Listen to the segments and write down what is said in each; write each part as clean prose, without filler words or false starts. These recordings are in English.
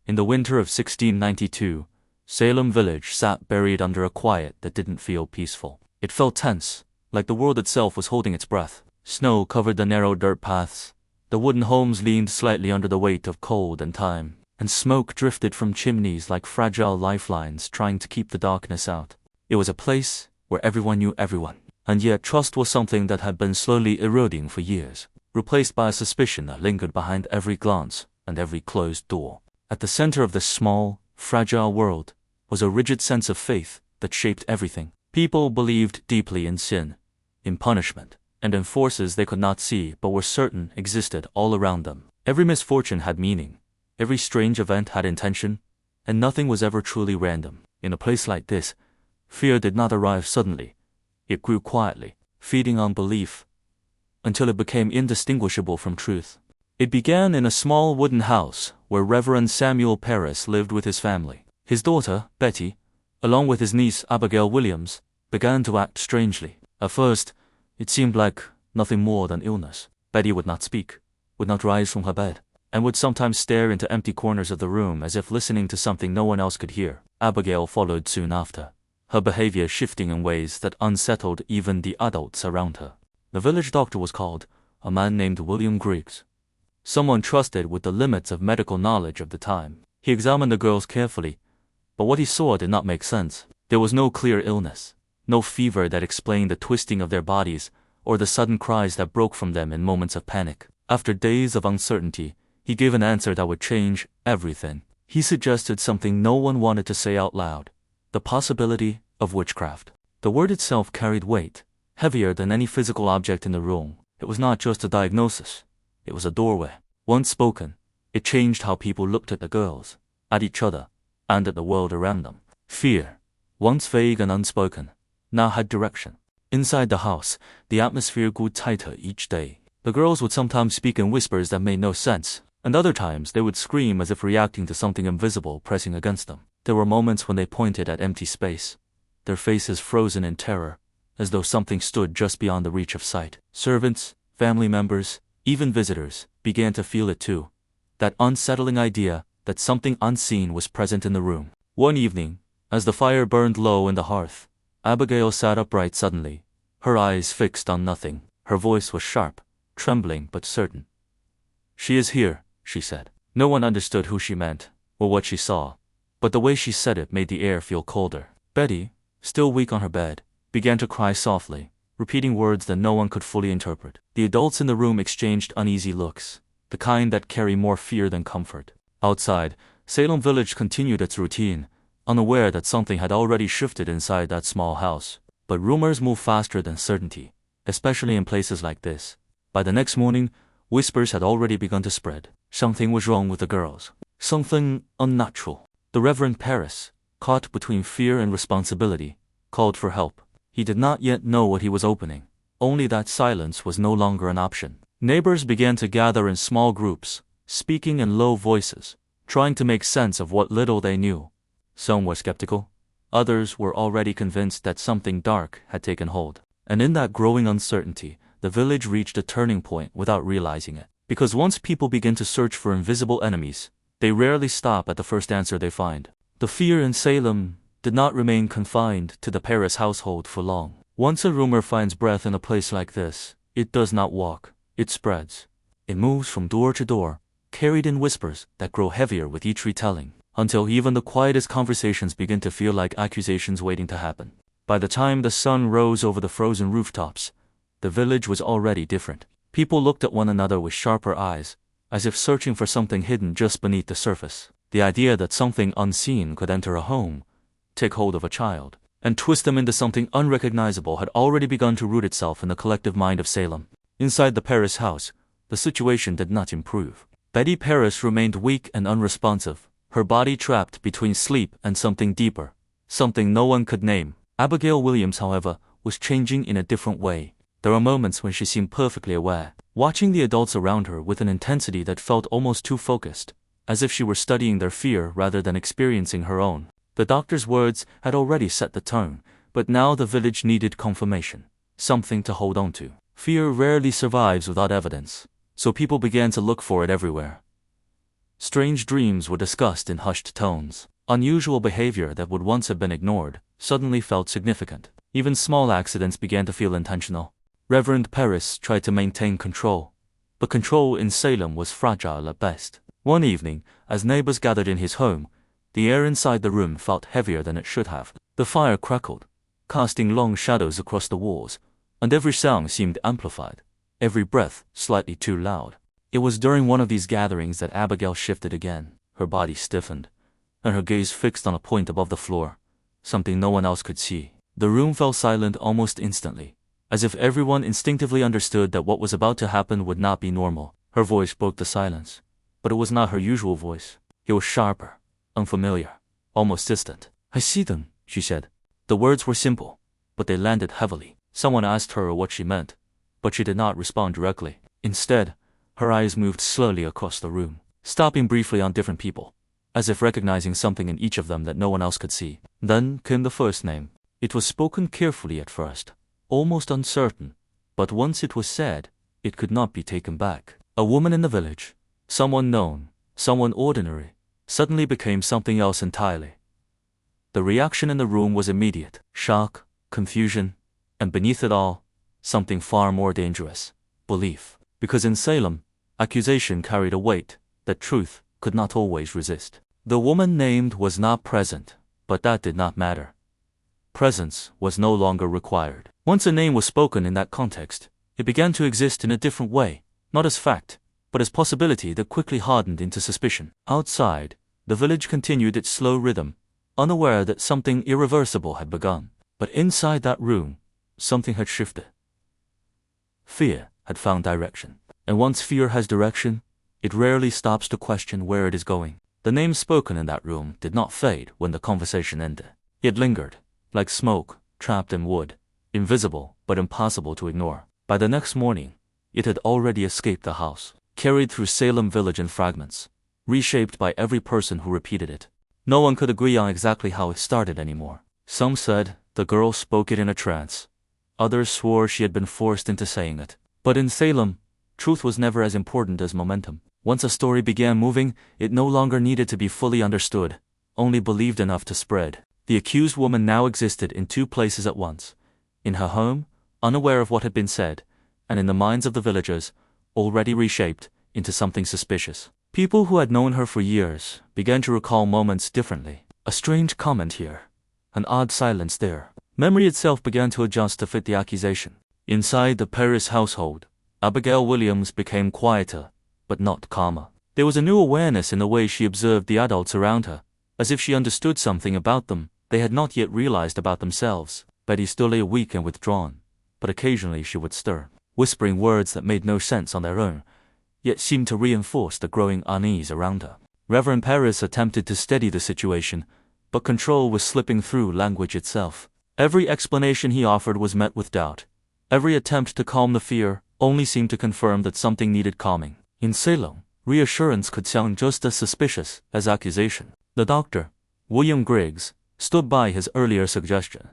In the winter of 1692, Salem Village sat buried under a quiet that didn't feel peaceful. It felt tense, like the world itself was holding its breath. Snow covered the narrow dirt paths. The wooden homes leaned slightly under the weight of cold and time, and smoke drifted from chimneys like fragile lifelines trying to keep the darkness out. It was a place where everyone knew everyone, and yet trust was something that had been slowly eroding for years, replaced by a suspicion that lingered behind every glance and every closed door. At the center of this small, fragile world was a rigid sense of faith that shaped everything. People believed deeply in sin, in punishment, and in forces they could not see but were certain existed all around them. Every misfortune had meaning, every strange event had intention, and nothing was ever truly random. In a place like this, fear did not arrive suddenly. It grew quietly, feeding on belief, until it became indistinguishable from truth. It began in a small wooden house where Reverend Samuel Parris lived with his family. His daughter, Betty, along with his niece Abigail Williams, began to act strangely. At first, it seemed like nothing more than illness. Betty would not speak, would not rise from her bed, and would sometimes stare into empty corners of the room as if listening to something no one else could hear. Abigail followed soon after, her behavior shifting in ways that unsettled even the adults around her. The village doctor was called, a man named William Griggs, someone trusted with the limits of medical knowledge of the time. He examined the girls carefully, but what he saw did not make sense. There was no clear illness, no fever that explained the twisting of their bodies or the sudden cries that broke from them in moments of panic. After days of uncertainty, he gave an answer that would change everything. He suggested something no one wanted to say out loud: the possibility of witchcraft. The word itself carried weight, heavier than any physical object in the room. It was not just a diagnosis, it was a doorway. Once spoken, it changed how people looked at the girls, at each other, and at the world around them. Fear, once vague and unspoken, now had direction. Inside the house, the atmosphere grew tighter each day. The girls would sometimes speak in whispers that made no sense, and other times they would scream as if reacting to something invisible pressing against them. There were moments when they pointed at empty space, their faces frozen in terror, as though something stood just beyond the reach of sight. Servants, family members, even visitors, began to feel it too, that unsettling idea that something unseen was present in the room. One evening, as the fire burned low in the hearth, Abigail sat upright suddenly, her eyes fixed on nothing. Her voice was sharp, trembling but certain. "She is here," she said. No one understood who she meant, or what she saw, but the way she said it made the air feel colder. Betty, still weak on her bed, began to cry softly, repeating words that no one could fully interpret. The adults in the room exchanged uneasy looks, the kind that carry more fear than comfort. Outside, Salem Village continued its routine, unaware that something had already shifted inside that small house. But rumors move faster than certainty, especially in places like this. By the next morning, whispers had already begun to spread. Something was wrong with the girls. Something unnatural. The Reverend Parris, caught between fear and responsibility, called for help. He did not yet know what he was opening, only that silence was no longer an option. Neighbors began to gather in small groups, speaking in low voices, trying to make sense of what little they knew. Some were skeptical, others were already convinced that something dark had taken hold. And in that growing uncertainty, the village reached a turning point without realizing it. Because once people begin to search for invisible enemies, they rarely stop at the first answer they find. The fear in Salem did not remain confined to the Parris household for long. Once a rumor finds breath in a place like this, it does not walk, it spreads. It moves from door to door, carried in whispers that grow heavier with each retelling, until even the quietest conversations begin to feel like accusations waiting to happen. By the time the sun rose over the frozen rooftops, the village was already different. People looked at one another with sharper eyes, as if searching for something hidden just beneath the surface. The idea that something unseen could enter a home, take hold of a child, and twist them into something unrecognizable had already begun to root itself in the collective mind of Salem. Inside the Parris house, the situation did not improve. Betty Parris remained weak and unresponsive, her body trapped between sleep and something deeper, something no one could name. Abigail Williams, however, was changing in a different way. There were moments when she seemed perfectly aware, watching the adults around her with an intensity that felt almost too focused, as if she were studying their fear rather than experiencing her own. The doctor's words had already set the tone, but now the village needed confirmation, something to hold on to. Fear rarely survives without evidence, so people began to look for it everywhere. Strange dreams were discussed in hushed tones. Unusual behavior that would once have been ignored suddenly felt significant. Even small accidents began to feel intentional. Reverend Paris tried to maintain control, but control in Salem was fragile at best. One evening, as neighbors gathered in his home, the air inside the room felt heavier than it should have. The fire crackled, casting long shadows across the walls, and every sound seemed amplified, every breath slightly too loud. It was during one of these gatherings that Abigail shifted again. Her body stiffened, and her gaze fixed on a point above the floor, something no one else could see. The room fell silent almost instantly, as if everyone instinctively understood that what was about to happen would not be normal. Her voice broke the silence, but it was not her usual voice. It was sharper, unfamiliar, almost distant. "I see them," she said. The words were simple, but they landed heavily. Someone asked her what she meant, but she did not respond directly. Instead, her eyes moved slowly across the room, stopping briefly on different people, as if recognizing something in each of them that no one else could see. Then came the first name. It was spoken carefully at first, almost uncertain, but once it was said, it could not be taken back. A woman in the village, someone known, someone ordinary, suddenly became something else entirely. The reaction in the room was immediate: shock, confusion, and beneath it all, something far more dangerous: belief. Because in Salem, accusation carried a weight that truth could not always resist. The woman named was not present, but that did not matter. Presence was no longer required. Once a name was spoken in that context, it began to exist in a different way, not as fact, but as possibility that quickly hardened into suspicion. Outside, the village continued its slow rhythm, unaware that something irreversible had begun. But inside that room, something had shifted. Fear had found direction. And once fear has direction, it rarely stops to question where it is going. The name spoken in that room did not fade when the conversation ended. It lingered, like smoke trapped in wood, invisible but impossible to ignore. By the next morning, it had already escaped the house, carried through Salem Village in fragments, reshaped by every person who repeated it. No one could agree on exactly how it started anymore. Some said the girl spoke it in a trance. Others swore she had been forced into saying it. But in Salem, truth was never as important as momentum. Once a story began moving, it no longer needed to be fully understood, only believed enough to spread. The accused woman now existed in two places at once: in her home, unaware of what had been said, and in the minds of the villagers, already reshaped into something suspicious. People who had known her for years began to recall moments differently. A strange comment here, an odd silence there. Memory itself began to adjust to fit the accusation. Inside the Paris household, Abigail Williams became quieter, but not calmer. There was a new awareness in the way she observed the adults around her, as if she understood something about them they had not yet realized about themselves. Betty still lay weak and withdrawn, but occasionally she would stir, whispering words that made no sense on their own, yet seemed to reinforce the growing unease around her. Reverend Paris attempted to steady the situation, but control was slipping through language itself. Every explanation he offered was met with doubt. Every attempt to calm the fear only seemed to confirm that something needed calming. In Salem, reassurance could sound just as suspicious as accusation. The doctor, William Griggs, stood by his earlier suggestion,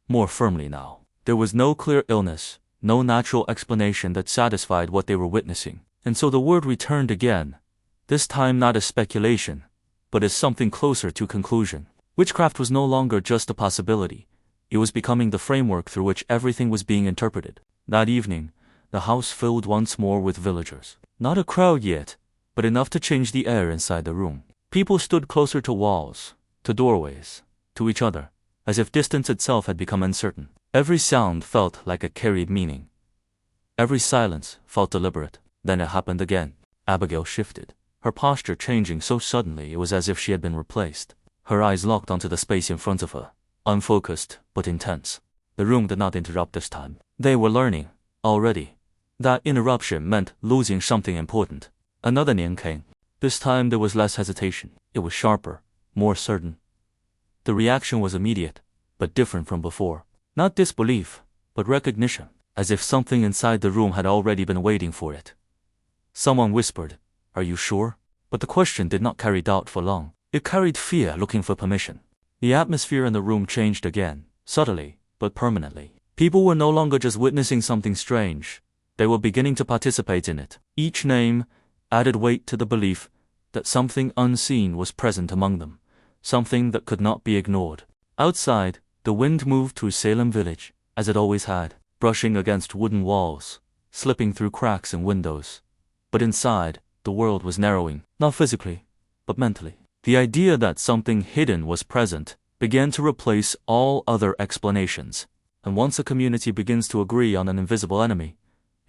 more firmly now. There was no clear illness, no natural explanation that satisfied what they were witnessing. And so the word returned again, this time not as speculation, but as something closer to conclusion. Witchcraft was no longer just a possibility. It was becoming the framework through which everything was being interpreted. That evening, the house filled once more with villagers. Not a crowd yet, but enough to change the air inside the room. People stood closer to walls, to doorways, to each other, as if distance itself had become uncertain. Every sound felt like a carried meaning. Every silence felt deliberate. Then it happened again. Abigail shifted, her posture changing so suddenly it was as if she had been replaced. Her eyes locked onto the space in front of her, unfocused but intense. The room did not interrupt this time. They were learning, already. That interruption meant losing something important. Another name came. This time there was less hesitation. It was sharper, more certain. The reaction was immediate, but different from before. Not disbelief, but recognition, as if something inside the room had already been waiting for it. Someone whispered, "Are you sure?" But the question did not carry doubt for long. It carried fear looking for permission. The atmosphere in the room changed again, subtly, but permanently. People were no longer just witnessing something strange. They were beginning to participate in it. Each name added weight to the belief that something unseen was present among them, something that could not be ignored. Outside, the wind moved through Salem Village, as it always had, brushing against wooden walls, slipping through cracks in windows. But inside, the world was narrowing, not physically, but mentally. The idea that something hidden was present began to replace all other explanations. And once a community begins to agree on an invisible enemy,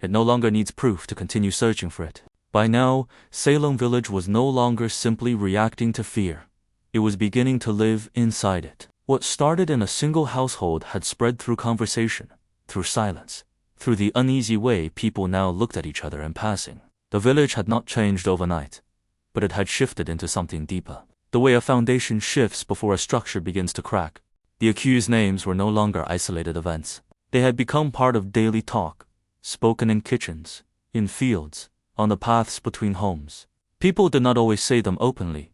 it no longer needs proof to continue searching for it. By now, Salem Village was no longer simply reacting to fear. It was beginning to live inside it. What started in a single household had spread through conversation, through silence, through the uneasy way people now looked at each other in passing. The village had not changed overnight, but it had shifted into something deeper. The way a foundation shifts before a structure begins to crack. The accused names were no longer isolated events. They had become part of daily talk, spoken in kitchens, in fields, on the paths between homes. People did not always say them openly,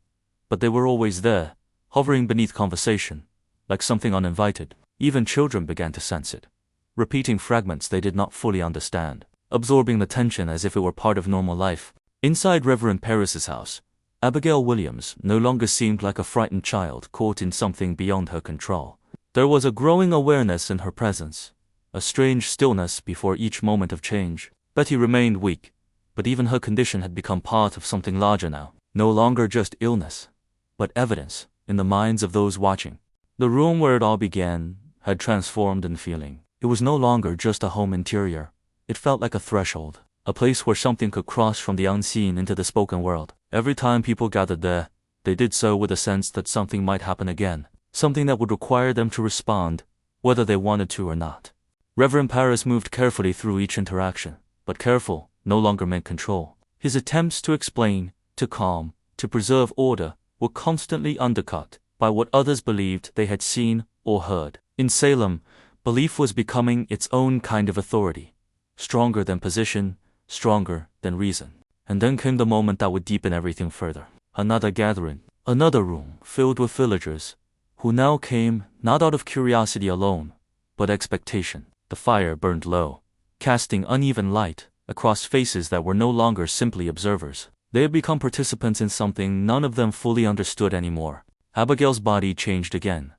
but they were always there, hovering beneath conversation, like something uninvited. Even children began to sense it, repeating fragments they did not fully understand, absorbing the tension as if it were part of normal life. Inside Reverend Paris's house, Abigail Williams no longer seemed like a frightened child caught in something beyond her control. There was a growing awareness in her presence, a strange stillness before each moment of change. Betty remained weak, but even her condition had become part of something larger now, no longer just illness, but evidence in the minds of those watching. The room where it all began had transformed in feeling. It was no longer just a home interior. It felt like a threshold, a place where something could cross from the unseen into the spoken world. Every time people gathered there, they did so with a sense that something might happen again, something that would require them to respond, whether they wanted to or not. Reverend Paris moved carefully through each interaction, but careful no longer meant control. His attempts to explain, to calm, to preserve order were constantly undercut by what others believed they had seen or heard. In Salem, belief was becoming its own kind of authority, stronger than position, stronger than reason. And then came the moment that would deepen everything further. Another gathering, another room filled with villagers, who now came not out of curiosity alone, but expectation. The fire burned low, casting uneven light across faces that were no longer simply observers. They had become participants in something none of them fully understood anymore. Abigail's body changed again.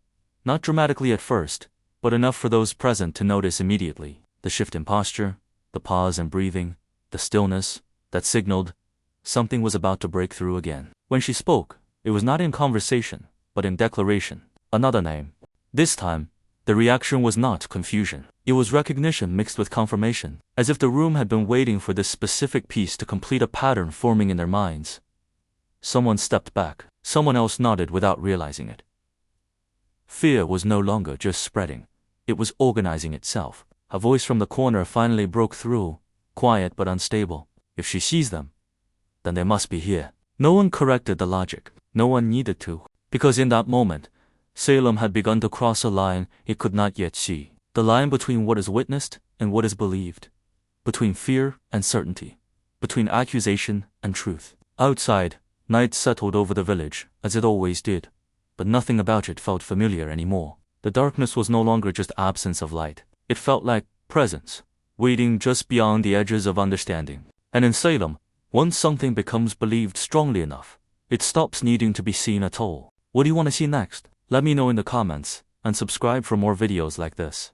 Not dramatically at first, but enough for those present to notice immediately. The shift in posture, the pause in breathing, the stillness that signaled something was about to break through again. When she spoke, it was not in conversation, but in declaration. Another name. This time, the reaction was not confusion. It was recognition mixed with confirmation, as if the room had been waiting for this specific piece to complete a pattern forming in their minds. Someone stepped back. Someone else nodded without realizing it. Fear was no longer just spreading. It was organizing itself. A voice from the corner finally broke through, quiet but unstable. If she sees them, then they must be here. No one corrected the logic. No one needed to. Because in that moment, Salem had begun to cross a line it could not yet see. The line between what is witnessed and what is believed. Between fear and certainty. Between accusation and truth. Outside, night settled over the village, as it always did, but nothing about it felt familiar anymore. The darkness was no longer just absence of light. It felt like presence, waiting just beyond the edges of understanding. And in Salem, once something becomes believed strongly enough, it stops needing to be seen at all. What do you want to see next? Let me know in the comments, and subscribe for more videos like this.